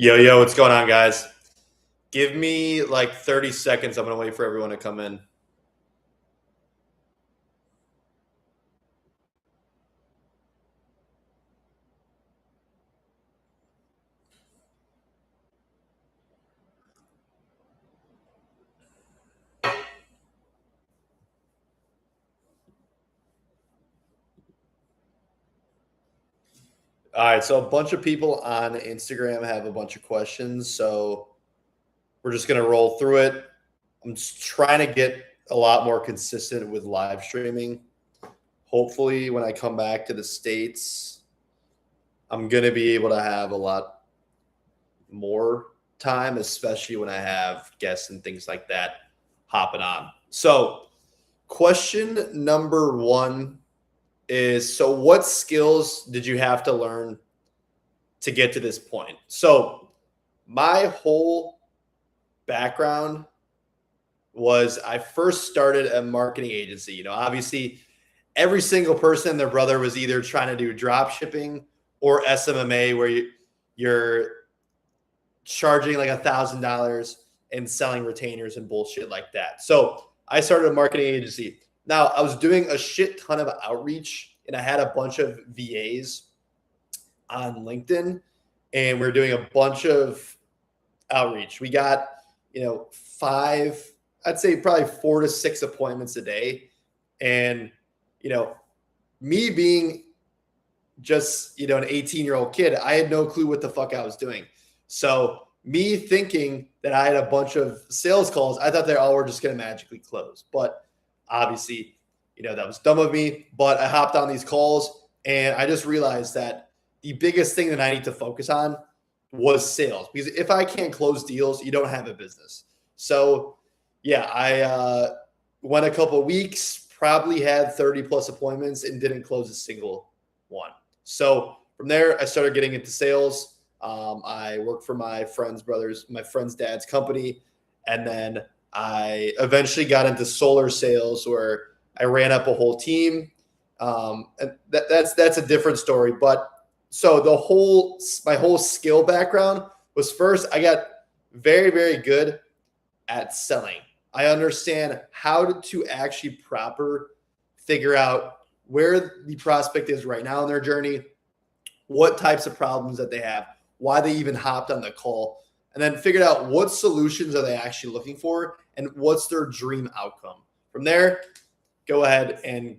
Yo, what's going on, guys? Give me like 30 seconds. I'm going to wait for everyone to come in. All right, so a bunch of people on Instagram have a bunch of questions, so we're just going to roll through it. I'm just trying to get a lot more consistent with live streaming. Hopefully, when I come back to the States, I'm going to be able to have a lot more time, especially when I have guests and things like that hopping on. So, question number one is, so what skills did you have to learn to get to this point? So my whole background was I first started a marketing agency. Obviously every single person and their brother was either trying to do drop shipping or SMMA, where you're charging like $1,000 and selling retainers and bullshit like that. So I started a marketing agency. Now, I was doing a shit ton of outreach, and I had a bunch of VAs on LinkedIn, and we're doing a bunch of outreach. We got, I'd say probably 4 to 6 appointments a day. And, me being just, an 18-year-old kid, I had no clue what the fuck I was doing. So me thinking that I had a bunch of sales calls, I thought they all were just going to magically close. But obviously, that was dumb of me, but I hopped on these calls and I just realized that the biggest thing that I need to focus on was sales, because if I can't close deals, you don't have a business. So yeah, I went a couple of weeks, probably had 30 plus appointments and didn't close a single one. So from there, I started getting into sales. I worked for my friend's dad's company. And then I eventually got into solar sales, where I ran up a whole team. And that's a different story. But so my whole skill background was, first, I got very, very good at selling. I understand how to actually figure out where the prospect is right now in their journey, what types of problems that they have, why they even hopped on the call, and then figured out what solutions are they actually looking for and what's their dream outcome. From there, go ahead and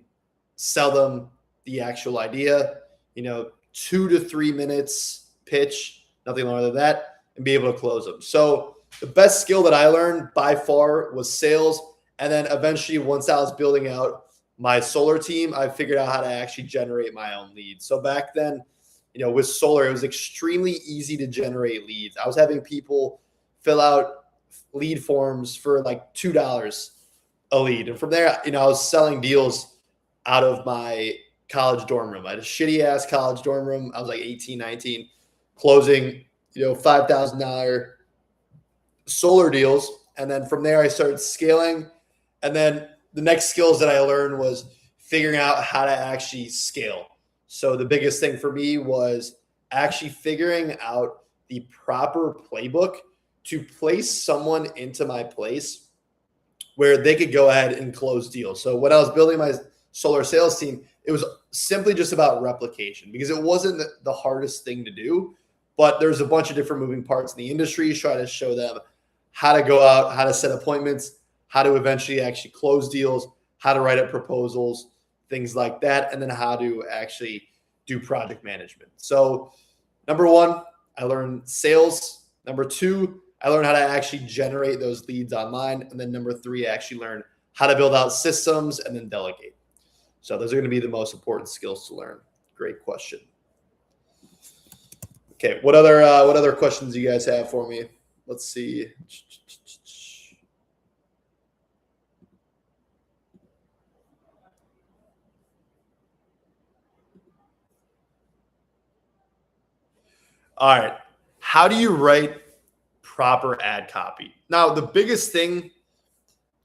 sell them the actual idea, 2 to 3 minutes pitch, nothing longer than that, and be able to close them. So the best skill that I learned by far was sales. And then eventually, once I was building out my solar team, I figured out how to actually generate my own leads. So back then, with solar, it was extremely easy to generate leads. I was having people fill out lead forms for like $2 a lead. And from there, I was selling deals out of my college dorm room. I had a shitty ass college dorm room. I was like 18, 19, closing, $5,000 solar deals. And then from there, I started scaling. And then the next skills that I learned was figuring out how to actually scale. So the biggest thing for me was actually figuring out the proper playbook to place someone into my place where they could go ahead and close deals. So when I was building my solar sales team, it was simply just about replication, because it wasn't the hardest thing to do, but there's a bunch of different moving parts in the industry. Try to show them how to go out, how to set appointments, how to eventually actually close deals, how to write up proposals, things like that, and then how to actually do project management. So number one, I learned sales. Number two, I learned how to actually generate those leads online. And then number three, I actually learned how to build out systems and then delegate. So those are going to be the most important skills to learn. Great question. Okay, what other questions do you guys have for me? Let's see. All right. How do you write proper ad copy? Now, the biggest thing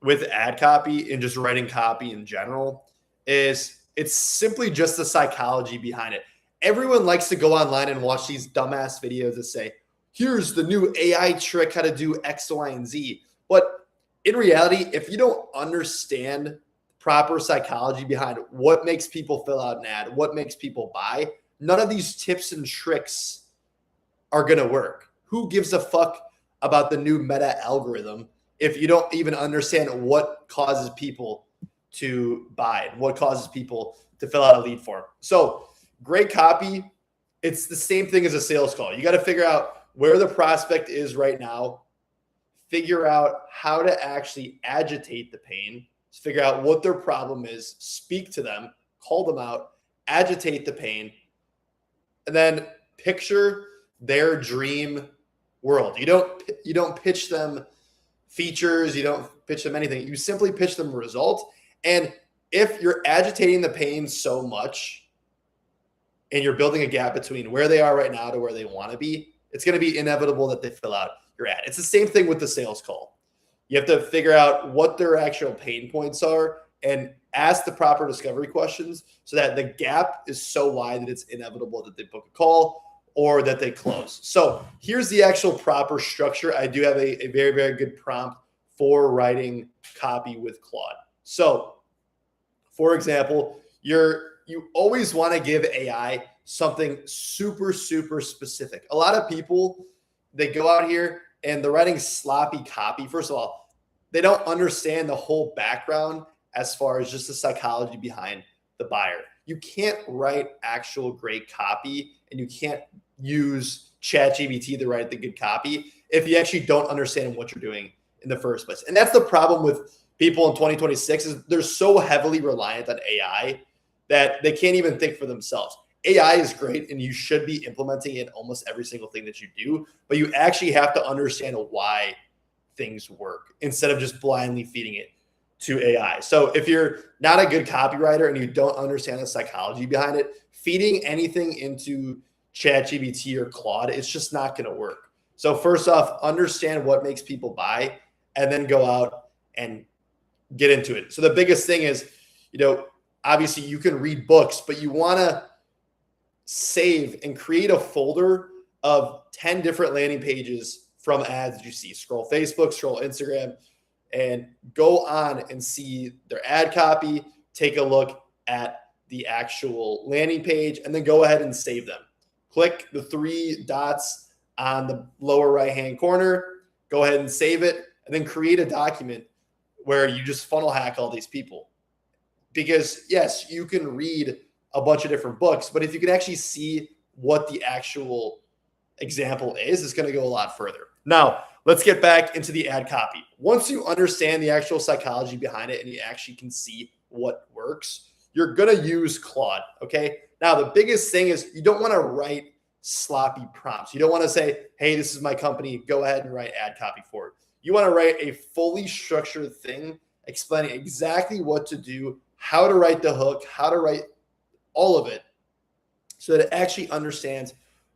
with ad copy and just writing copy in general is it's simply just the psychology behind it. Everyone likes to go online and watch these dumbass videos that say, here's the new AI trick, how to do X, Y, and Z. But in reality, if you don't understand proper psychology behind what makes people fill out an ad, what makes people buy, none of these tips and tricks are going to work. Who gives a fuck about the new meta algorithm if you don't even understand what causes people to buy and what causes people to fill out a lead form? So great copy. It's the same thing as a sales call. You got to figure out where the prospect is right now, figure out how to actually agitate the pain, figure out what their problem is, speak to them, call them out, agitate the pain, and then picture their dream world. You don't pitch them features, you don't pitch them anything. You simply pitch them a result. And if you're agitating the pain so much and you're building a gap between where they are right now to where they want to be, it's going to be inevitable that they fill out your ad. It's the same thing with the sales call. You have to figure out what their actual pain points are and ask the proper discovery questions so that the gap is so wide that it's inevitable that they book a call or that they close. So here's the actual proper structure. I do have a very, very good prompt for writing copy with Claude. So for example, you always want to give AI something super, super specific. A lot of people, they go out here and they're writing sloppy copy. First of all, they don't understand the whole background as far as just the psychology behind the buyer. You can't write actual great copy and you can't use ChatGPT to write the good copy if you actually don't understand what you're doing in the first place. And that's the problem with people in 2026 is they're so heavily reliant on AI that they can't even think for themselves. AI is great and you should be implementing it in almost every single thing that you do, but you actually have to understand why things work instead of just blindly feeding it to AI. So if you're not a good copywriter and you don't understand the psychology behind it, feeding anything into ChatGPT or Claude, it's just not going to work. So first off, understand what makes people buy and then go out and get into it. So the biggest thing is, obviously you can read books, but you want to save and create a folder of 10 different landing pages from ads that you see. Scroll Facebook, scroll Instagram, and go on and see their ad copy, take a look at the actual landing page, and then go ahead and save them. Click the 3 dots on the lower right-hand corner, go ahead and save it, and then create a document where you just funnel hack all these people. Because yes, you can read a bunch of different books, but if you can actually see what the actual example is, it's going to go a lot further. Now, let's get back into the ad copy. Once you understand the actual psychology behind it and you actually can see what works, you're going to use Claude, okay? Now, the biggest thing is you don't want to write sloppy prompts. You don't want to say, hey, this is my company, go ahead and write ad copy for it. You want to write a fully structured thing explaining exactly what to do, how to write the hook, how to write all of it so that it actually understands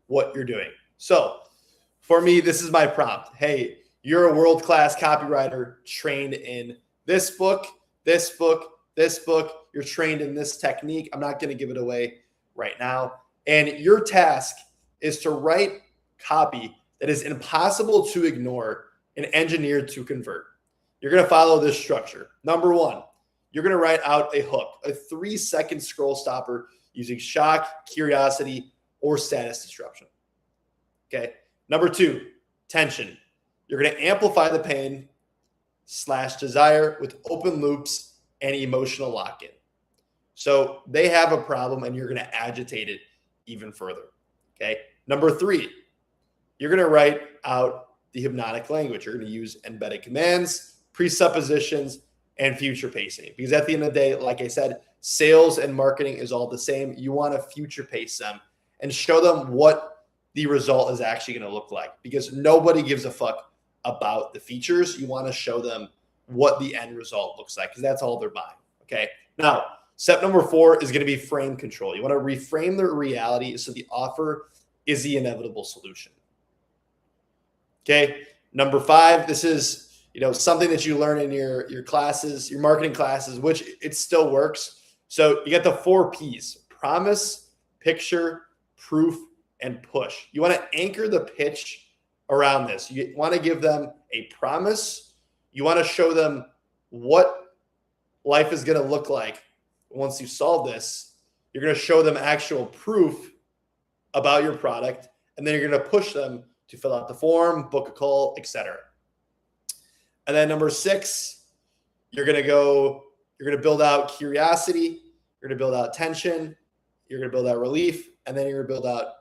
what you're doing. So for me, this is my prompt. Hey, you're a world-class copywriter trained in this book, this book, this book. You're trained in this technique. I'm not going to give it away right now. And your task is to write copy that is impossible to ignore and engineered to convert. You're going to follow this structure. Number 1, you're going to write out a hook, a 3-second scroll stopper using shock, curiosity, or status disruption. Okay. Number 2, tension. You're going to amplify the pain / desire with open loops and emotional lock-in. So they have a problem and you're going to agitate it even further. Okay. Number 3, you're going to write out the hypnotic language. You're going to use embedded commands, presuppositions, and future pacing. Because at the end of the day, like I said, sales and marketing is all the same. You want to future pace them and show them what the result is actually going to look like, because nobody gives a fuck about the features. You want to show them what the end result looks like, because that's all they're buying. Okay. Now, step number 4 is going to be frame control. You want to reframe the reality so the offer is the inevitable solution. Okay. Number 5, this is something that you learn in your classes, your marketing classes, which it still works. So you got the 4 P's: promise, picture, proof, and push. You want to anchor the pitch around this. You want to give them a promise. You want to show them what life is going to look like once you solve this. You're going to show them actual proof about your product, and then you're going to push them to fill out the form, book a call, etc. And then number 6, you're going to build out curiosity, you're going to build out tension, you're going to build out relief, and then you're going to build out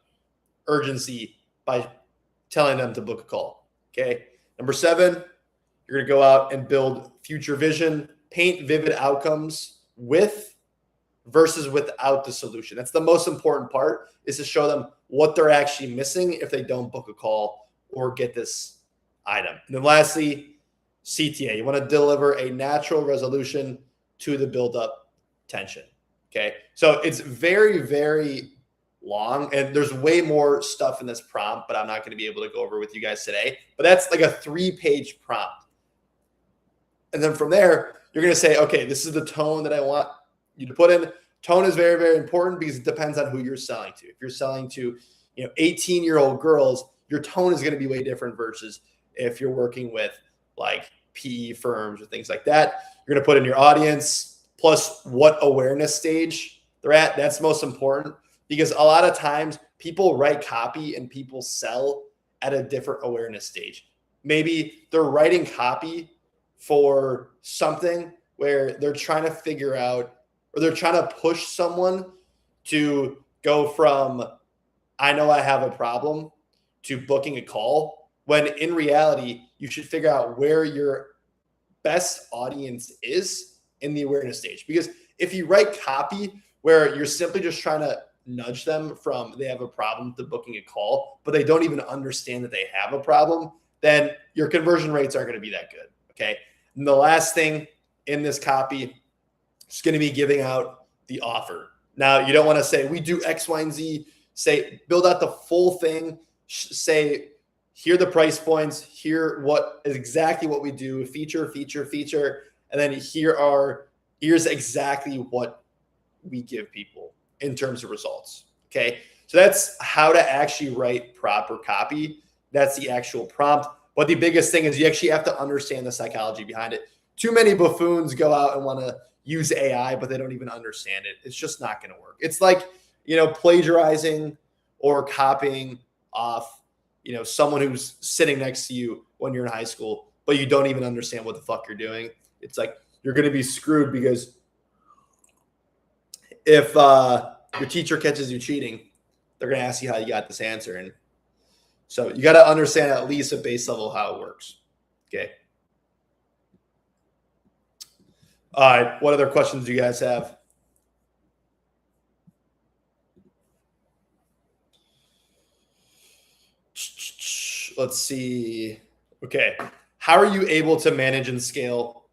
urgency by telling them to book a call. Okay. Number 7, you're going to go out and build future vision, paint vivid outcomes with versus without the solution. That's the most important part, is to show them what they're actually missing if they don't book a call or get this item. And then lastly, CTA. You want to deliver a natural resolution to the buildup tension. Okay. So it's very, very long, and there's way more stuff in this prompt, but I'm not going to be able to go over with you guys today. But that's like a 3-page prompt. And then from there, you're going to say, okay, this is the tone that I want you to put in. Tone is very, very important because it depends on who you're selling to. If you're selling to, 18-year-old girls, your tone is going to be way different versus if you're working with like PE firms or things like that. You're going to put in your audience plus what awareness stage they're at. That's most important, because a lot of times people write copy and people sell at a different awareness stage. Maybe they're writing copy for something where they're trying to figure out, or they're trying to push someone to go from, I know I have a problem, to booking a call, when in reality, you should figure out where your best audience is in the awareness stage. Because if you write copy where you're simply just trying to nudge them from they have a problem to booking a call, but they don't even understand that they have a problem, then your conversion rates aren't going to be that good. Okay. And the last thing in this copy is going to be giving out the offer. Now, you don't want to say we do X, Y, and Z. Say, build out the full thing. Say, here are the price points. Here what is exactly what we do. Feature. And then here's exactly what we give people in terms of results. Okay. So that's how to actually write proper copy. That's the actual prompt. But the biggest thing is you actually have to understand the psychology behind it. Too many buffoons go out and want to use AI, but they don't even understand it. It's just not going to work. It's like, plagiarizing or copying off, someone who's sitting next to you when you're in high school, but you don't even understand what the fuck you're doing. It's like, you're going to be screwed, because if your teacher catches you cheating, they're going to ask you how you got this answer. And so you got to understand at least at base level how it works. Okay. All right. What other questions do you guys have? Let's see. Okay. How are you able to manage and scale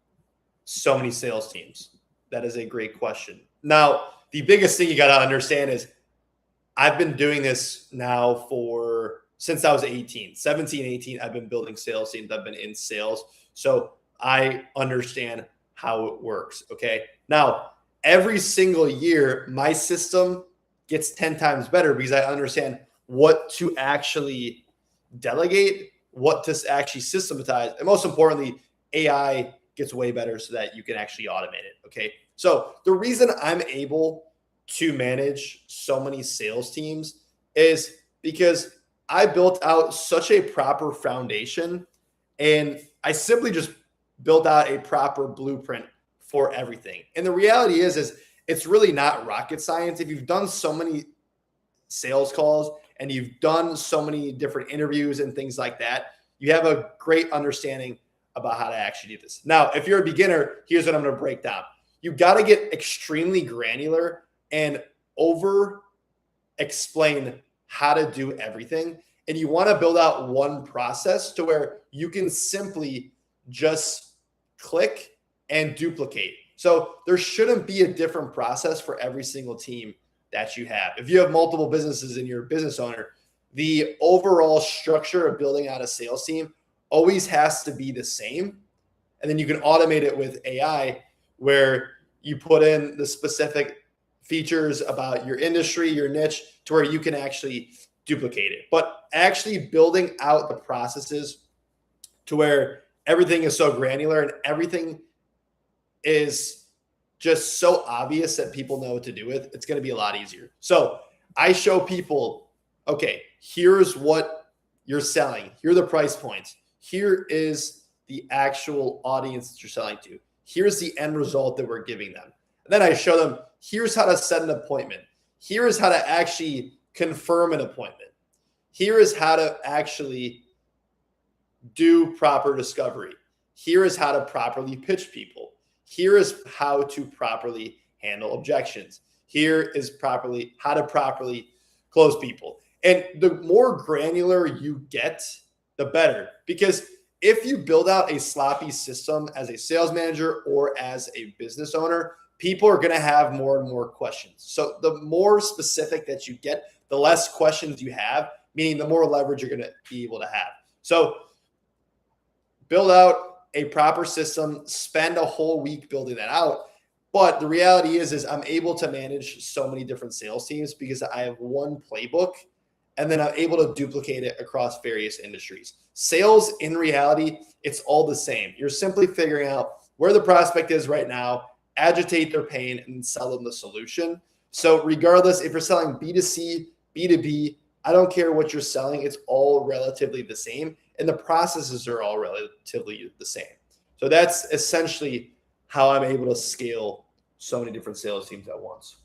so many sales teams? That is a great question. Now, the biggest thing you got to understand is I've been doing this now since I was 17, 18, I've been building sales teams. I've been in sales. So I understand how it works. Okay. Now, every single year, my system gets 10 times better because I understand what to actually delegate, what to actually systematize. And most importantly, AI gets way better so that you can actually automate it. Okay. So the reason I'm able to manage so many sales teams is because I built out such a proper foundation, and I simply just built out a proper blueprint for everything. And the reality is it's really not rocket science. If you've done so many sales calls and you've done so many different interviews and things like that, you have a great understanding about how to actually do this. Now, if you're a beginner, here's what I'm going to break down. You got to get extremely granular and over explain how to do everything. And you want to build out one process to where you can simply just click and duplicate. So there shouldn't be a different process for every single team that you have. If you have multiple businesses and you're a business owner, the overall structure of building out a sales team always has to be the same. And then you can automate it with AI, where you put in the specific features about your industry, your niche, to where you can actually duplicate it. But actually building out the processes to where everything is so granular and everything is just so obvious that people know what to do with, it's going to be a lot easier. So I show people, okay, here's what you're selling. Here are the price points. Here is the actual audience that you're selling to. Here's the end result that we're giving them. And then I show them, here's how to set an appointment. Here is how to actually confirm an appointment. Here is how to actually do proper discovery. Here is how to properly pitch people. Here is how to properly handle objections. Here is how to properly close people. And the more granular you get, the better. Because if you build out a sloppy system as a sales manager or as a business owner, people are going to have more and more questions. So the more specific that you get, the less questions you have, meaning the more leverage you're going to be able to have. So build out a proper system, spend a whole week building that out. But the reality is I'm able to manage so many different sales teams because I have one playbook, and then I'm able to duplicate it across various industries. Sales, in reality, it's all the same. You're simply figuring out where the prospect is right now, agitate their pain, and sell them the solution. So regardless, if you're selling B2C, B2B, I don't care what you're selling. It's all relatively the same. And the processes are all relatively the same. So that's essentially how I'm able to scale so many different sales teams at once.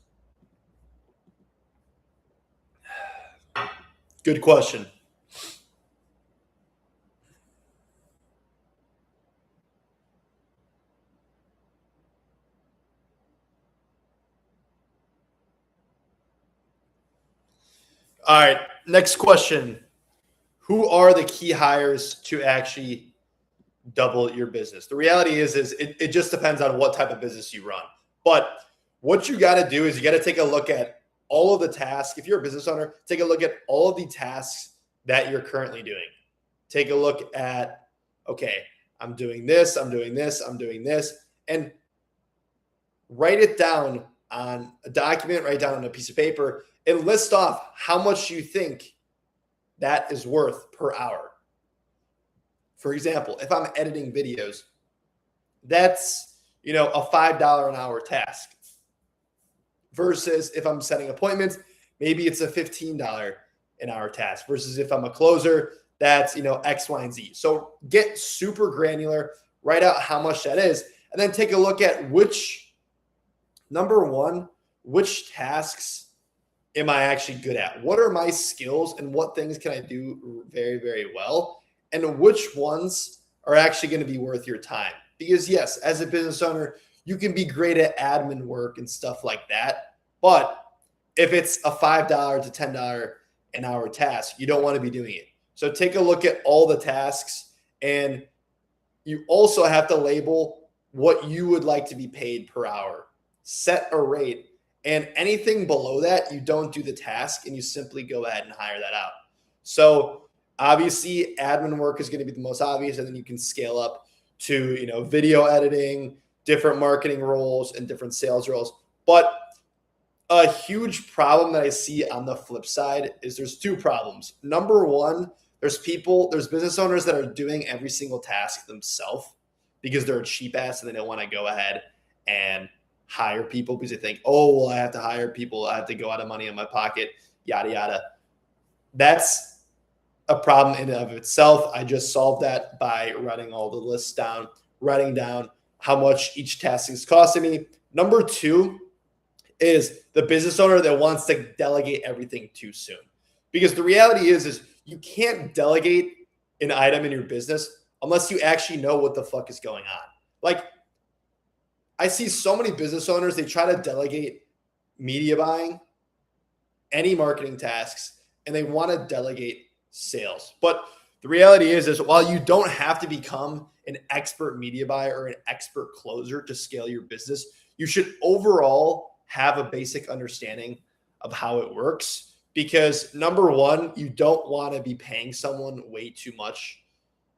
Good question. All right, next question. Who are the key hires to actually double your business? The reality is it just depends on what type of business you run. But what you got to do is you got to take a look at all of the tasks. If you're a business owner, take a look at all of the tasks that you're currently doing. Take a look at, okay, I'm doing this, I'm doing this, I'm doing this, and write it down on a document, write it down on a piece of paper, and list off how much you think that is worth per hour. For example, if I'm editing videos, that's, a $5 an hour task. Versus if I'm setting appointments, maybe it's a $15 an hour task. Versus if I'm a closer, that's, X, Y, and Z. So get super granular, write out how much that is, and then take a look at which tasks am I actually good at? What are my skills and what things can I do very, very well? And which ones are actually going to be worth your time? Because yes, as a business owner, you can be great at admin work and stuff like that. But if it's a $5 to $10 an hour task, you don't want to be doing it. So take a look at all the tasks, and you also have to label what you would like to be paid per hour. Set a rate. And anything below that, you don't do the task and you simply go ahead and hire that out. So obviously admin work is going to be the most obvious, and then you can scale up to, video editing, different marketing roles, and different sales roles. But a huge problem that I see on the flip side is there's two problems. Number one, there's business owners that are doing every single task themselves because they're a cheap ass and they don't want to go ahead and hire people because they think, oh, well, I have to hire people. I have to go out of money in my pocket, yada, yada. That's a problem in and of itself. I just solved that by writing all the lists down, writing down how much each task is costing me. Number two is the business owner that wants to delegate everything too soon. Because the reality is you can't delegate an item in your business unless you actually know what the fuck is going on. Like, I see so many business owners, they try to delegate media buying, any marketing tasks, and they want to delegate sales. But the reality is while you don't have to become an expert media buyer or an expert closer to scale your business, you should overall have a basic understanding of how it works. Because number one, you don't want to be paying someone way too much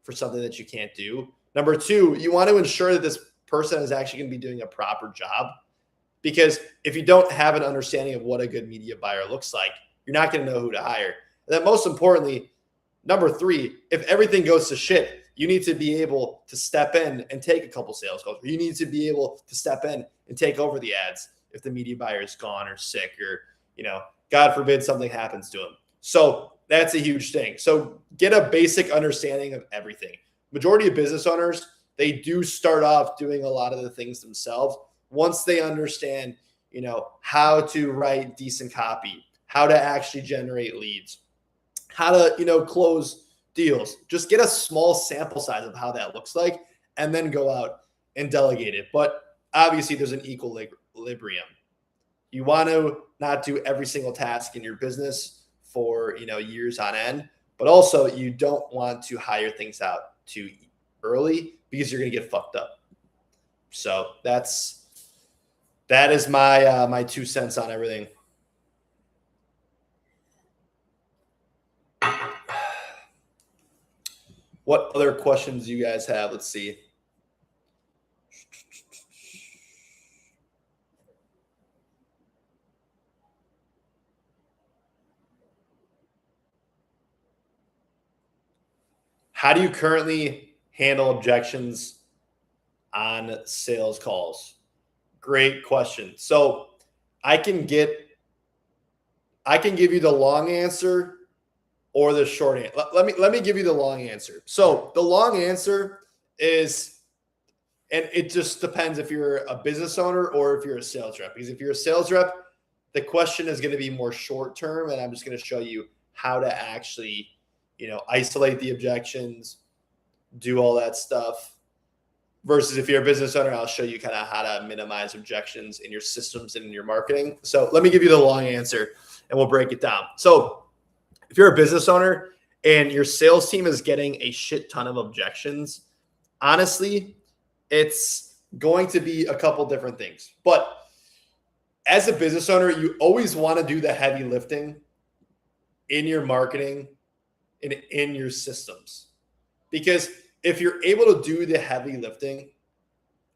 for something that you can't do. Number two, you want to ensure that this person is actually going to be doing a proper job. Because if you don't have an understanding of what a good media buyer looks like, you're not going to know who to hire. And then most importantly, number 3, if everything goes to shit, you need to be able to step in and take a couple sales calls. You need to be able to step in and take over the ads if the media buyer is gone or sick or, God forbid something happens to him. So that's a huge thing. So get a basic understanding of everything. Majority of business owners, they do start off doing a lot of the things themselves. Once they understand, how to write decent copy, how to actually generate leads, how to, close deals, just get a small sample size of how that looks like, and then go out and delegate it. But obviously there's an equilibrium. You want to not do every single task in your business for, years on end, but also you don't want to hire things out too early because you're going to get fucked up. So that is my my 2 cents on everything. What other questions do you guys have? Let's see. How do you currently handle objections on sales calls? Great question. So I can give you the long answer or the short answer. Let me give you the long answer. So the long answer is, and it just depends if you're a business owner or if you're a sales rep. Because if you're a sales rep, the question is going to be more short term, and I'm just going to show you how to actually, isolate the objections, do all that stuff. Versus if you're a business owner, I'll show you kind of how to minimize objections in your systems and in your marketing. So let me give you the long answer and we'll break it down. So if you're a business owner and your sales team is getting a shit ton of objections, honestly, it's going to be a couple different things. But as a business owner, you always want to do the heavy lifting in your marketing and in your systems. Because if you're able to do the heavy lifting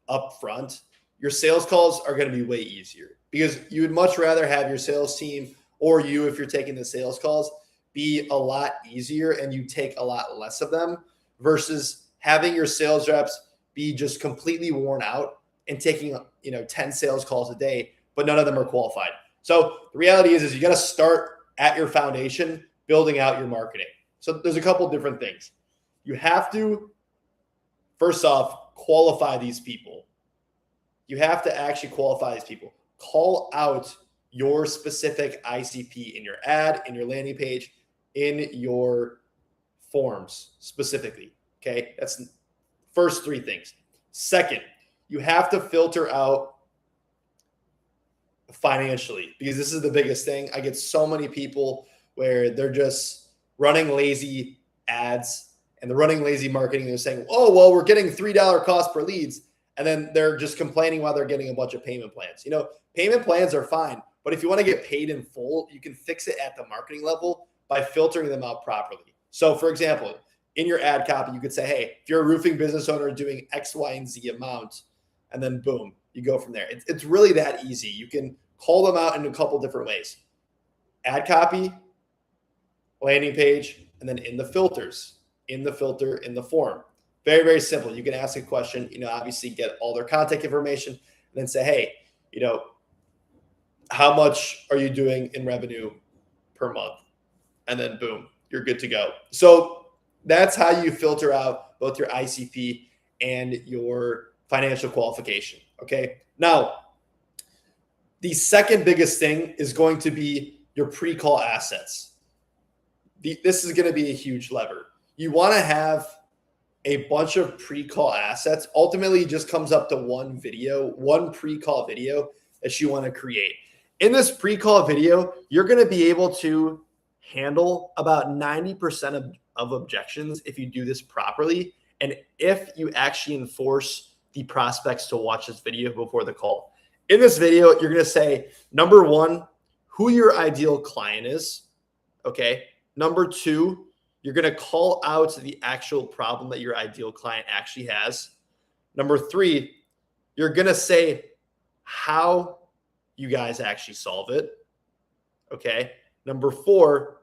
up front, your sales calls are going to be way easier, because you would much rather have your sales team, or you, if you're taking the sales calls, be a lot easier and you take a lot less of them, versus having your sales reps be just completely worn out and taking 10 sales calls a day, but none of them are qualified. So the reality is you got to start at your foundation, building out your marketing. So there's a couple different things. You have to, first off, qualify these people. You have to actually qualify these people. Call out your specific ICP in your ad, in your landing page, in your forms specifically. Okay, that's the first 3 things. Second, you have to filter out financially, because this is the biggest thing. I get so many people where they're just running lazy ads and they're running lazy marketing. They're saying, oh, well, we're getting $3 cost per leads. And then they're just complaining while they're getting a bunch of payment plans. Payment plans are fine, but if you want to get paid in full, you can fix it at the marketing level by filtering them out properly. So for example, in your ad copy, you could say, hey, if you're a roofing business owner doing X, Y, and Z amount, and then boom, you go from there. It's really that easy. You can call them out in a couple different ways. Ad copy, landing page, and then in the filters, in the filter, in the form. Very, very simple. You can ask a question, obviously get all their contact information, and then say, hey, how much are you doing in revenue per month? And then boom, you're good to go. So that's how you filter out both your ICP and your financial qualification. Okay. Now, the second biggest thing is going to be your pre-call assets. This is going to be a huge lever. You want to have a bunch of pre-call assets. Ultimately, it just comes up to one pre-call video that you want to create. In this pre-call video, you're going to be able to handle about 90% of objections if you do this properly, and if you actually enforce the prospects to watch this video before the call. In this video, you're going to say, number 1, who your ideal client is. Okay. Number 2, you're going to call out the actual problem that your ideal client actually has. Number 3, you're going to say how you guys actually solve it. Okay. Number 4,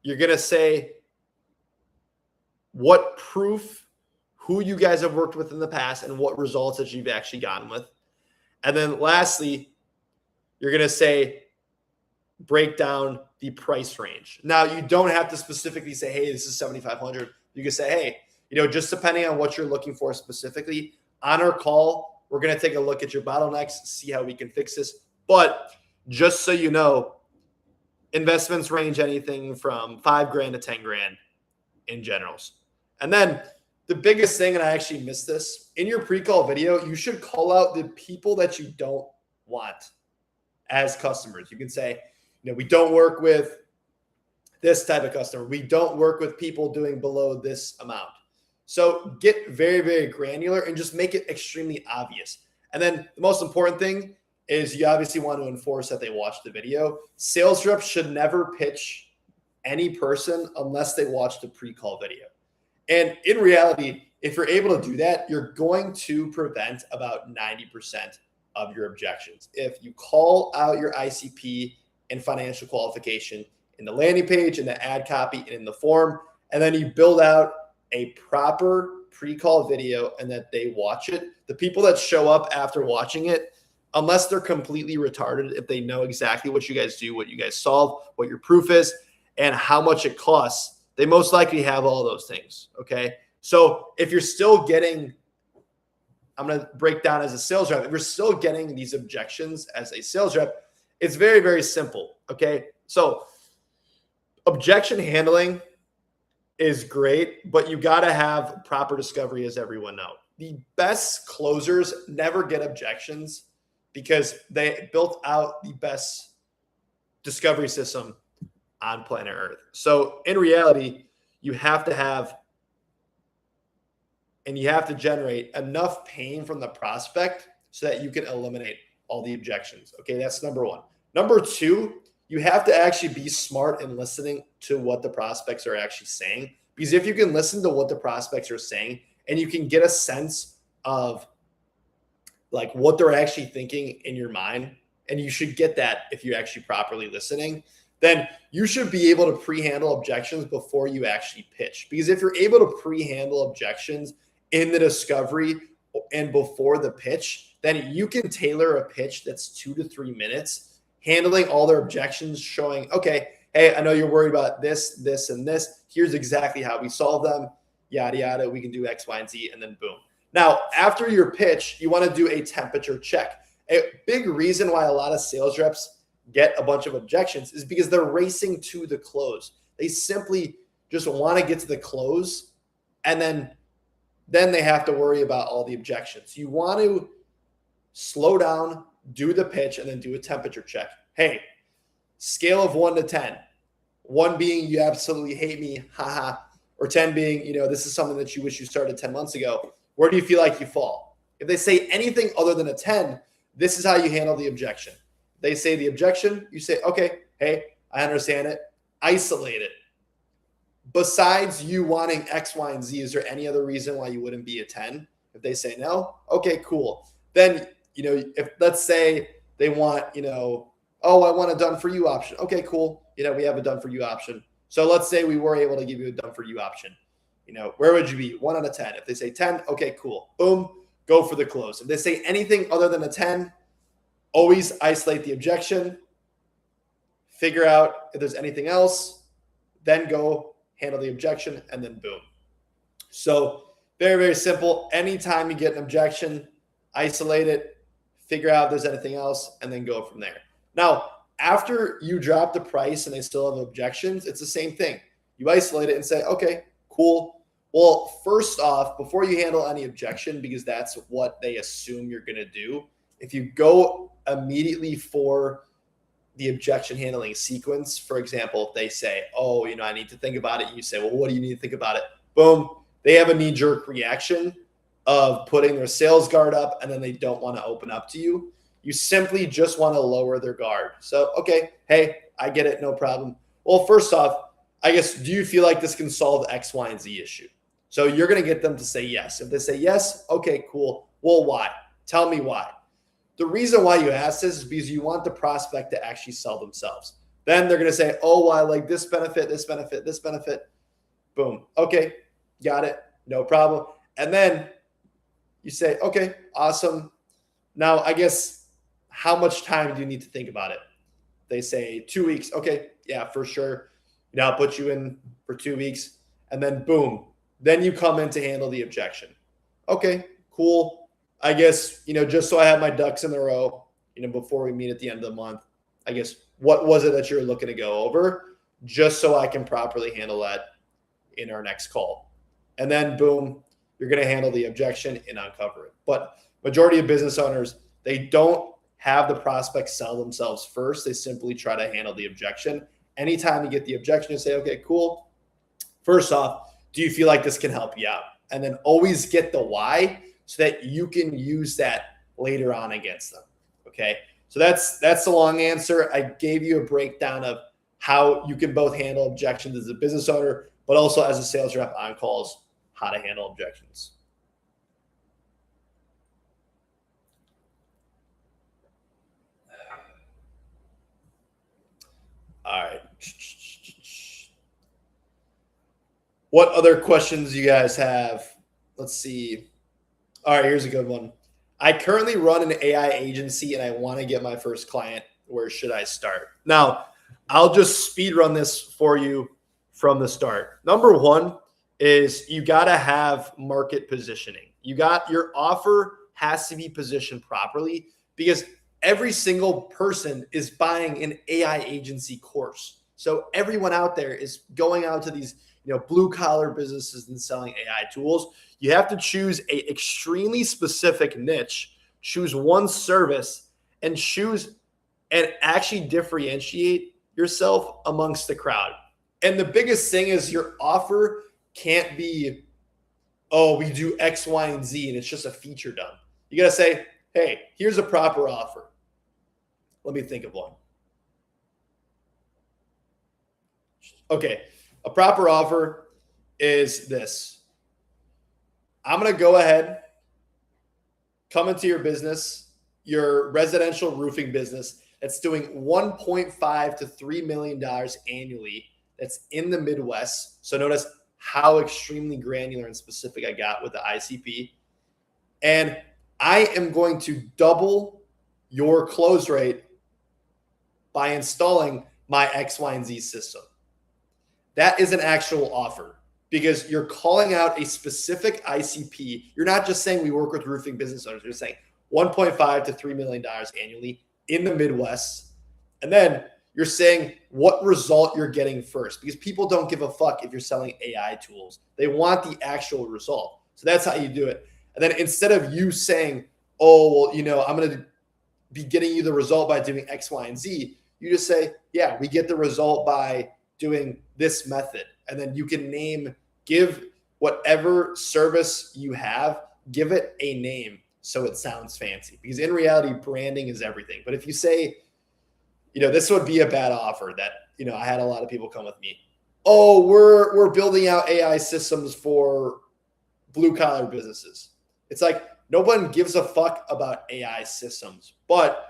You're going to say what proof, who you guys have worked with in the past, and what results that you've actually gotten with. And then lastly, you're going to say, break down the price range. Now, you don't have to specifically say, hey, this is 7,500. You can say, hey, just depending on what you're looking for specifically, on our call, we're going to take a look at your bottlenecks, see how we can fix this. But just so you know, investments range anything from $5,000 to $10,000 in generals. And then the biggest thing, and I actually missed this, in your pre-call video, you should call out the people that you don't want as customers. You can say, we don't work with this type of customer. We don't work with people doing below this amount. So get very, very granular and just make it extremely obvious. And then the most important thing is you obviously want to enforce that they watch the video. Sales reps should never pitch any person unless they watch the pre-call video. And in reality, if you're able to do that, you're going to prevent about 90% of your objections. If you call out your ICP and financial qualification in the landing page, in the ad copy, and in the form, and then you build out a proper pre-call video and that they watch it, the people that show up after watching it, unless they're completely retarded, if they know exactly what you guys do, what you guys solve, what your proof is, and how much it costs, they most likely have all those things, okay? So if you're still getting, I'm going to break down as a sales rep, if you're still getting these objections as a sales rep, it's very, very simple, okay? So objection handling is great, but you got to have proper discovery, as everyone knows. The best closers never get objections because they built out the best discovery system on planet Earth. So in reality, you have to have and you have to generate enough pain from the prospect so that you can eliminate all the objections. Okay, that's number one. Number two, you have to actually be smart in listening to what the prospects are actually saying. Because if you can listen to what the prospects are saying and you can get a sense of like what they're actually thinking in your mind, and you should get that if you're actually properly listening, then you should be able to pre-handle objections before you actually pitch. Because if you're able to pre-handle objections in the discovery and before the pitch, then you can tailor a pitch that's 2 to 3 minutes, handling all their objections, showing, okay, hey, I know you're worried about this, this, and this. Here's exactly how we solve them, yada, yada. We can do X, Y, and Z, and then boom. Now, after your pitch, you want to do a temperature check. A big reason why a lot of sales reps get a bunch of objections is because they're racing to the close. They simply just want to get to the close, and then they have to worry about all the objections. You want to slow down, do the pitch, and then do a temperature check. Hey, scale of 1 to 10. 1 being you absolutely hate me, haha, or 10 being, this is something that you wish you started 10 months ago. Where do you feel like you fall? If they say anything other than a 10, this is how you handle the objection. They say the objection, you say, okay, hey, I understand it. Isolate it. Besides you wanting X, Y, and Z, is there any other reason why you wouldn't be a 10? If they say no, okay, cool. Then, if let's say they want, oh, I want a done for you option. Okay, cool. We have a done for you option. So let's say we were able to give you a done for you option. Where would you be? 1 out of 10. If they say 10, okay, cool. Boom, go for the close. If they say anything other than a 10, always isolate the objection, figure out if there's anything else, then go handle the objection, and then boom. So very, very simple. Anytime you get an objection, isolate it, figure out if there's anything else, and then go from there. Now, after you drop the price and they still have objections, it's the same thing. You isolate it and say, okay, cool. Well, first off, before you handle any objection, because that's what they assume you're going to do, if you go immediately for the objection handling sequence, for example, if they say, oh, I need to think about it, and you say, well, what do you need to think about it? Boom. They have a knee-jerk reaction of putting their sales guard up, and then they don't want to open up to you. You simply just want to lower their guard. So, okay, hey, I get it, no problem. Well, first off, I guess, do you feel like this can solve X, Y, and Z issue? So you're going to get them to say yes. If they say yes, okay, cool. Well, why? Tell me why. The reason why you ask this is because you want the prospect to actually sell themselves. Then they're going to say, oh, well, I like this benefit, this benefit, this benefit. Boom. Okay, got it. No problem. And then you say, okay, awesome. Now, I guess, how much time do you need to think about it? They say 2 weeks. Okay, yeah, for sure. I'll put you in for 2 weeks. And then boom, then you come in to handle the objection. Okay, cool. I guess, just so I have my ducks in a row, before we meet at the end of the month, I guess, what was it that you're looking to go over? Just so I can properly handle that in our next call. And then boom, you're going to handle the objection and uncover it. But majority of business owners, they don't have the prospect sell themselves first. They simply try to handle the objection. Anytime you get the objection, you say, okay, cool. First off, do you feel like this can help you out? And then always get the why so that you can use that later on against them. Okay. So that's the long answer. I gave you a breakdown of how you can both handle objections as a business owner, but also as a sales rep on calls, how to handle objections. All right. What other questions do you guys have? Let's see. All right, here's a good one. I currently run an AI agency and I want to get my first client. Where should I start? Now, I'll just speed run this for you from the start. Number one is you got to have market positioning. Your offer has to be positioned properly because every single person is buying an AI agency course. So everyone out there is going out to these blue collar businesses and selling AI tools. You have to choose a extremely specific niche, choose one service, and actually differentiate yourself amongst the crowd. And the biggest thing is your offer can't be, oh, we do X, Y, and Z, and it's just a feature done. You got to say, hey, here's a proper offer. Let me think of one. Okay, a proper offer is this. I'm going to go ahead, come into your business, your residential roofing business that's doing $1.5 to $3 million annually, that's in the Midwest. So notice how extremely granular and specific I got with the ICP. And I am going to double your close rate by installing my X, Y, and Z system. That is an actual offer because you're calling out a specific ICP. You're not just saying we work with roofing business owners. You're saying $1.5 to $3 million annually in the Midwest. And then you're saying what result you're getting first, because people don't give a fuck if you're selling AI tools. They want the actual result. So that's how you do it. And then instead of you saying, oh, well, I'm going to be getting you the result by doing X, Y, and Z, you just say, yeah, we get the result by doing this method. And then you can give whatever service you have, give it a name so it sounds fancy. Because in reality, branding is everything. But if you say, this would be a bad offer that, I had a lot of people come with me. Oh, we're building out AI systems for blue collar businesses. It's like, no one gives a fuck about AI systems, but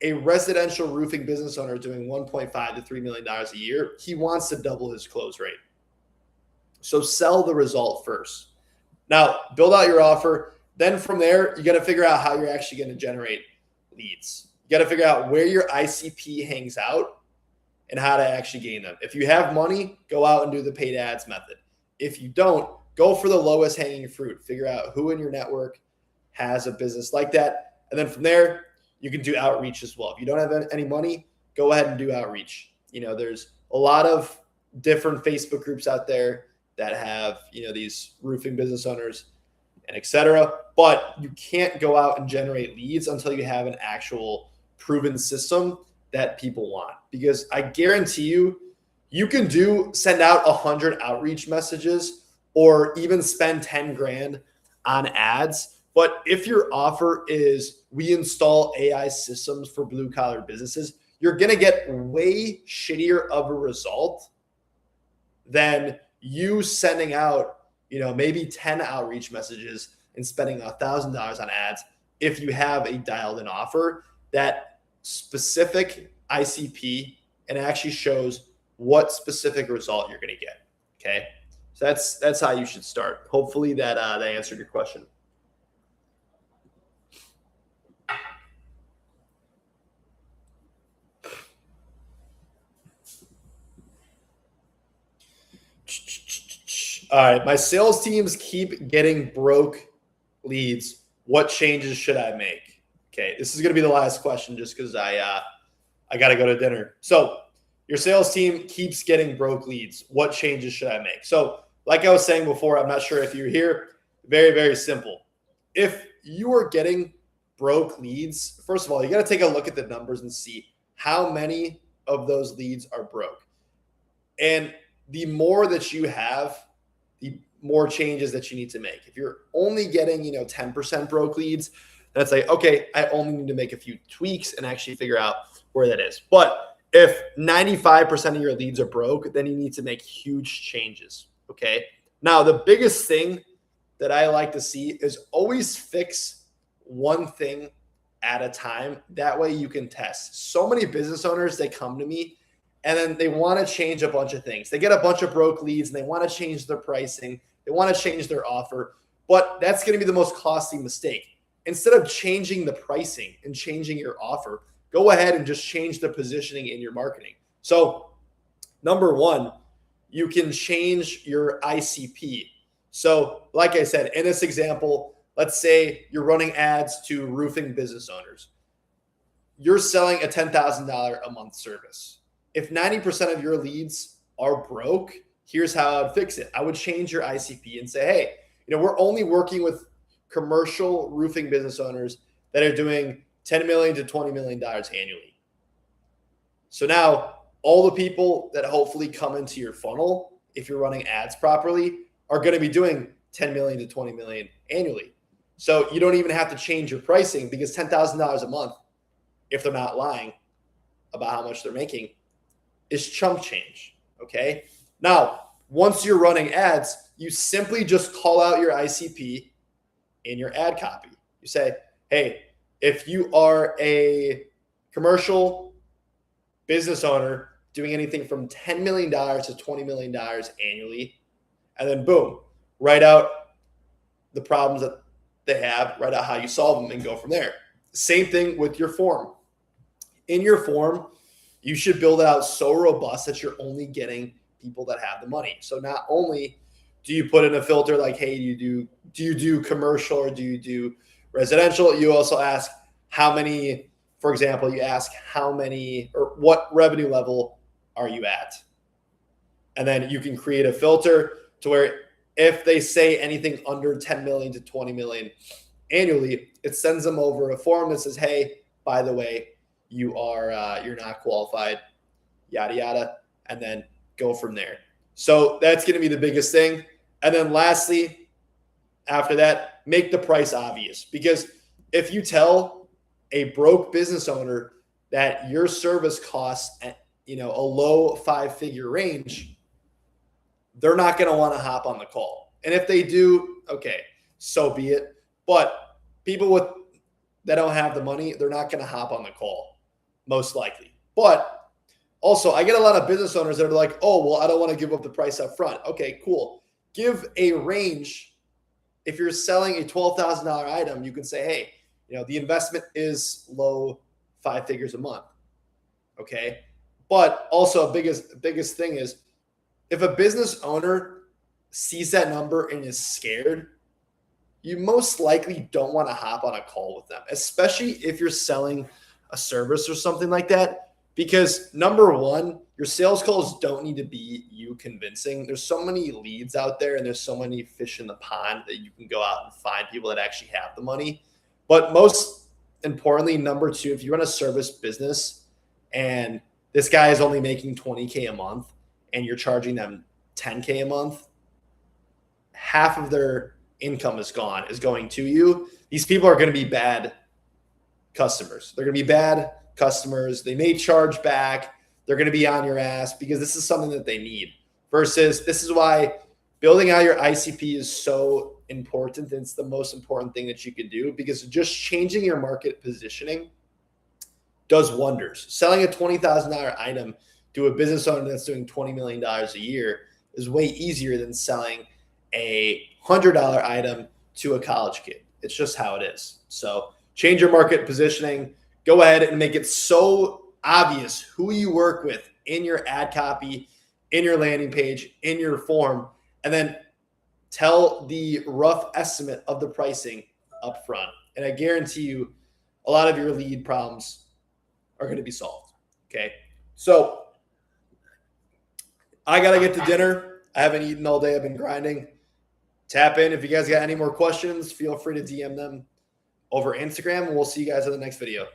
a residential roofing business owner doing $1.5 to $3 million a year, he wants to double his close rate. So sell the result first. Now, build out your offer. Then from there, you got to figure out how you're actually going to generate leads. You got to figure out where your ICP hangs out and how to actually gain them. If you have money, go out and do the paid ads method. If you don't, go for the lowest hanging fruit. Figure out who in your network has a business like that. And then from there, you can do outreach as well. If you don't have any money, go ahead and do outreach. There's a lot of different Facebook groups out there that have, these roofing business owners and et cetera. But you can't go out and generate leads until you have an actual proven system that people want. Because I guarantee you can send out 100 outreach messages or even spend 10 grand on ads. But if your offer is we install AI systems for blue collar businesses, you're going to get way shittier of a result than you sending out, maybe 10 outreach messages and spending $1,000 on ads. If you have a dialed in offer, that specific ICP and actually shows what specific result you're going to get. Okay. So that's how you should start. Hopefully that answered your question. All right. My sales teams keep getting broke leads. What changes should I make? Okay. This is going to be the last question just because I got to go to dinner. So your sales team keeps getting broke leads. What changes should I make? So like I was saying before, I'm not sure if you're here. Very, very simple. If you are getting broke leads, first of all, you got to take a look at the numbers and see how many of those leads are broke. And the more that you have, the more changes that you need to make. If you're only getting, 10% broke leads, that's like, okay, I only need to make a few tweaks and actually figure out where that is. But if 95% of your leads are broke, then you need to make huge changes. Okay. Now, the biggest thing that I like to see is always fix one thing at a time. That way you can test. So many business owners, they come to me and then they want to change a bunch of things. They get a bunch of broke leads and they want to change their pricing. They want to change their offer, but that's going to be the most costly mistake. Instead of changing the pricing and changing your offer, go ahead and just change the positioning in your marketing. So number one, you can change your ICP. So like I said, in this example, let's say you're running ads to roofing business owners. You're selling a $10,000 a month service. If 90% of your leads are broke, here's how I'd fix it. I would change your ICP and say, hey, we're only working with commercial roofing business owners that are doing $10 million to $20 million annually. So now all the people that hopefully come into your funnel, if you're running ads properly, are going to be doing 10 million to 20 million annually. So you don't even have to change your pricing because $10,000 a month, if they're not lying about how much they're making, is chump change. Okay. Now, once you're running ads, you simply just call out your ICP in your ad copy. You say, hey, if you are a commercial business owner doing anything from $10 million to $20 million annually, and then boom, write out the problems that they have, write out how you solve them, and go from there. Same thing with your form. In your form, you should build it out so robust that you're only getting people that have the money. So not only do you put in a filter like, hey, do you do commercial or do you do residential? You also ask how many, for example, you ask how many or what revenue level are you at? And then you can create a filter to where if they say anything under 10 million to 20 million annually, it sends them over a form that says, hey, by the way, you're not qualified, yada, yada, and then go from there. So that's going to be the biggest thing. And then lastly, after that, make the price obvious, because if you tell a broke business owner that your service costs at, a low 5-figure range, they're not going to want to hop on the call. And if they do, okay, so be it. But people that don't have the money, they're not going to hop on the call, most likely. But also, I get a lot of business owners that are like, oh, well, I don't want to give up the price up front. Okay, cool. Give a range. If you're selling a $12,000 item, you can say, hey, the investment is low 5 figures a month. Okay. But also biggest thing is, if a business owner sees that number and is scared, you most likely don't want to hop on a call with them, especially if you're selling a service or something like that. Because number one, your sales calls don't need to be you convincing. There's so many leads out there and there's so many fish in the pond that you can go out and find people that actually have the money. But most importantly, number two, if you run a service business and this guy is only making 20K a month and you're charging them 10K a month, half of their income is going to you. These people are going to be bad customers. They're going to be bad customers. They may charge back. They're going to be on your ass because this is something that they need. Versus, this is why building out your ICP is so important. It's the most important thing that you can do, because just changing your market positioning does wonders. Selling a $20,000 item to a business owner that's doing $20 million a year is way easier than selling a $100 item to a college kid. It's just how it is. So change your market positioning. Go ahead and make it so obvious who you work with in your ad copy, in your landing page, in your form, and then tell the rough estimate of the pricing up front. And I guarantee you a lot of your lead problems are going to be solved. Okay. So I got to get to dinner. I haven't eaten all day. I've been grinding. Tap in. If you guys got any more questions, feel free to DM them over Instagram, and we'll see you guys in the next video.